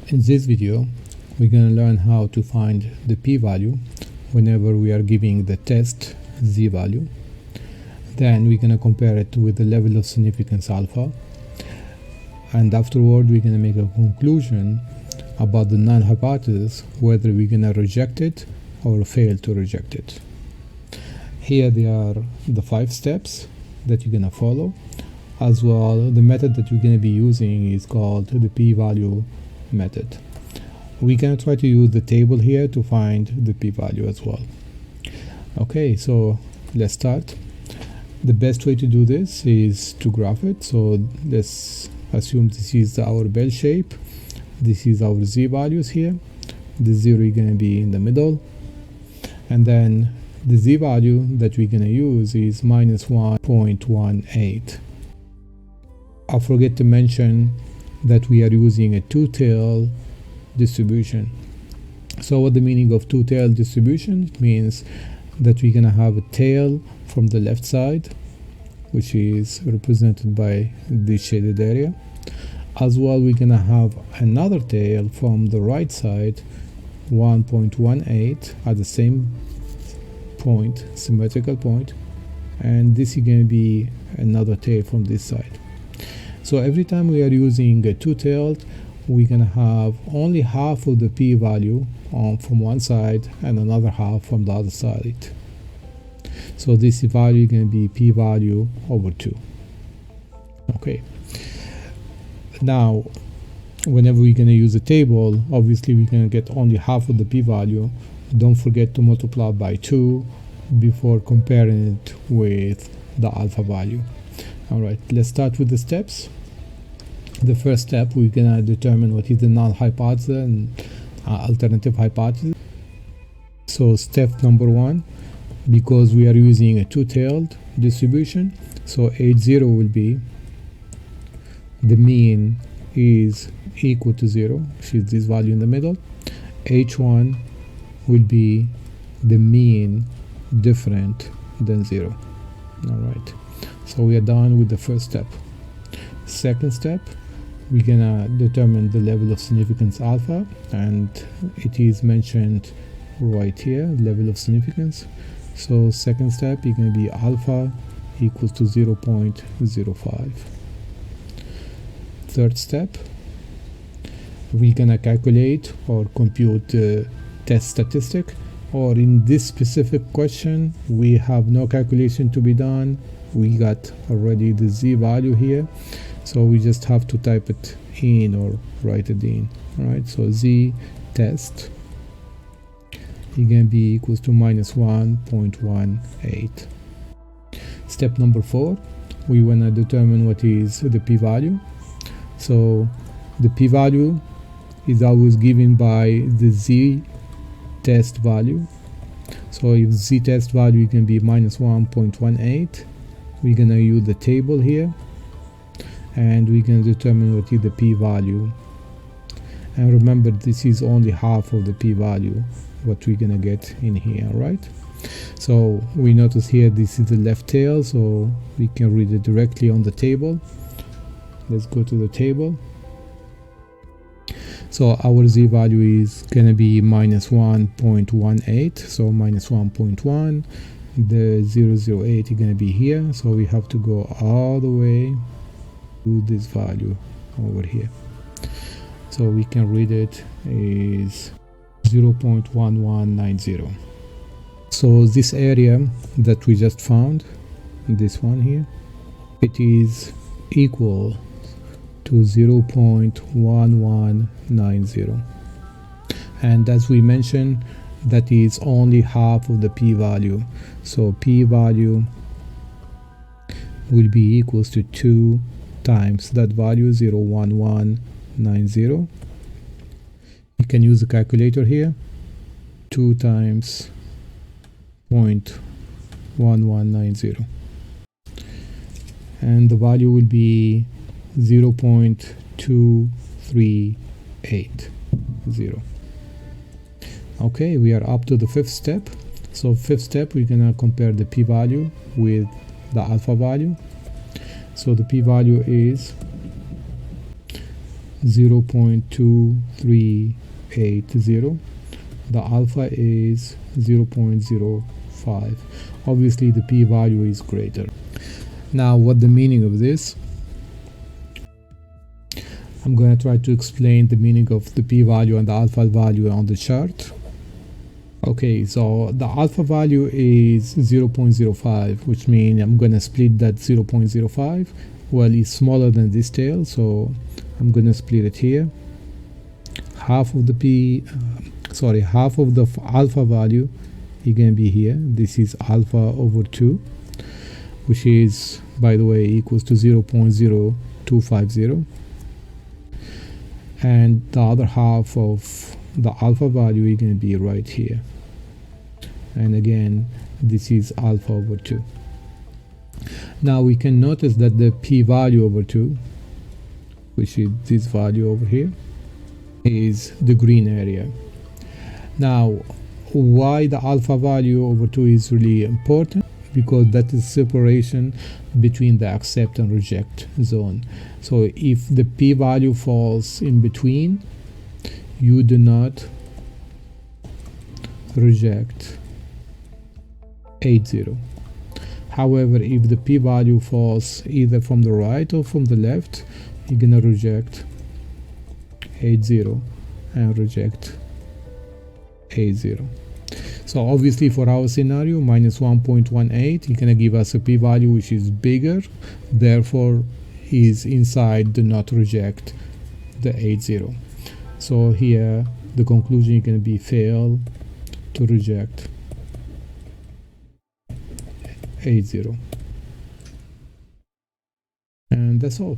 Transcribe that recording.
In this video, we're going to learn how to find the p-value whenever we are giving the test z-value. Then we're going to compare it with the level of significance alpha, and afterward we're going to make a conclusion about the null hypothesis, whether we're going to reject it or fail to reject it. Here they are the 5 steps that you're going to follow. As well, the method that we're going to be using is called the p-value method. We're going to try to use the table here to find the p-value as well. Okay, so let's start. The best way to do this is to graph it. So let's assume this is our bell shape. This is our z-values here. The 0 is going to be in the middle, and then the z-value that we're going to use is minus 1.18. I forget to mention that we are using a two-tail distribution. So what the meaning of two-tail distribution? It means that we're gonna have a tail from the left side, which is represented by this shaded area. As well, we're gonna have another tail from the right side, 1.18 at the same point, symmetrical point, and this is gonna be another tail from this side. So every time we are using a two-tailed, we're gonna have only half of the p-value from one side and another half from the other side. So this value is gonna be p-value over 2. Okay. Now, whenever we're gonna use a table, obviously we're gonna get only half of the p-value. Don't forget to multiply by 2 before comparing it with the alpha value. All right, let's start with the steps. The first step, we're gonna determine what is the null hypothesis and alternative hypothesis. So step number 1, because we are using a two-tailed distribution, so h0 will be the mean is equal to 0, which is this value in the middle. h1 will be the mean different than 0. All right, so we are done with the first step. Second step, we're gonna determine the level of significance alpha, and it is mentioned right here, level of significance. So second step is gonna be alpha equals to 0.05. Third step, we're gonna calculate or compute the test statistic, or in this specific question we have no calculation to be done. We got already the z value here, so we just have to type it in or write it in. All right, so z test is going to be equals to minus 1.18. Step number 4, we want to determine what is the p-value. So the p-value is always given by the z test value. So if z test value can be minus 1.18, we're going to use the table here, and we can determine what is the p-value. And remember, this is only half of the p-value what we're gonna get in here, right? So we notice here this is the left tail, so we can read it directly on the table. Let's go to the table. So our z value is gonna be minus 1.18, so minus 1.1. The 008 is gonna be here, so we have to go all the way to this value over here. So we can read it is 0.1190. So this area that we just found, this one here, it is equal to 0.1190, and as we mentioned, that is only half of the p-value. So p-value will be equals to 2 times that value, 0.1190. You can use the calculator here. 2 times 0.1190, and the value will be 0.2380. Okay, we are up to the 5th step. So 5th step, we're gonna compare the p-value with the alpha value. So the p-value is 0.2380. The alpha is 0.05. Obviously the p-value is greater. Now what the meaning of this? I'm going to try to explain the meaning of the p-value and the alpha value on the chart. Okay, so the alpha value is 0.05, which means I'm going to split that 0.05. Well, it's smaller than this tail, so I'm going to split it here. Half of the alpha value is going to be here. This is alpha over 2, which is, by the way, equals to 0.0250. And the other half of the alpha value is going to be right here. And again, this is alpha over 2. Now we can notice that the p-value over 2, which is this value over here, is the green area. Now, why the alpha value over 2 is really important? Because that is separation between the accept and reject zone. So if the p-value falls in between, you do not reject 80. However, if the p-value falls either from the right or from the left, you're gonna reject 80 and reject 80. So obviously for our scenario, minus 1.18 is gonna give us a p-value which is bigger, therefore is inside the not reject the 80. So here the conclusion is gonna be fail to reject 80. And that's all.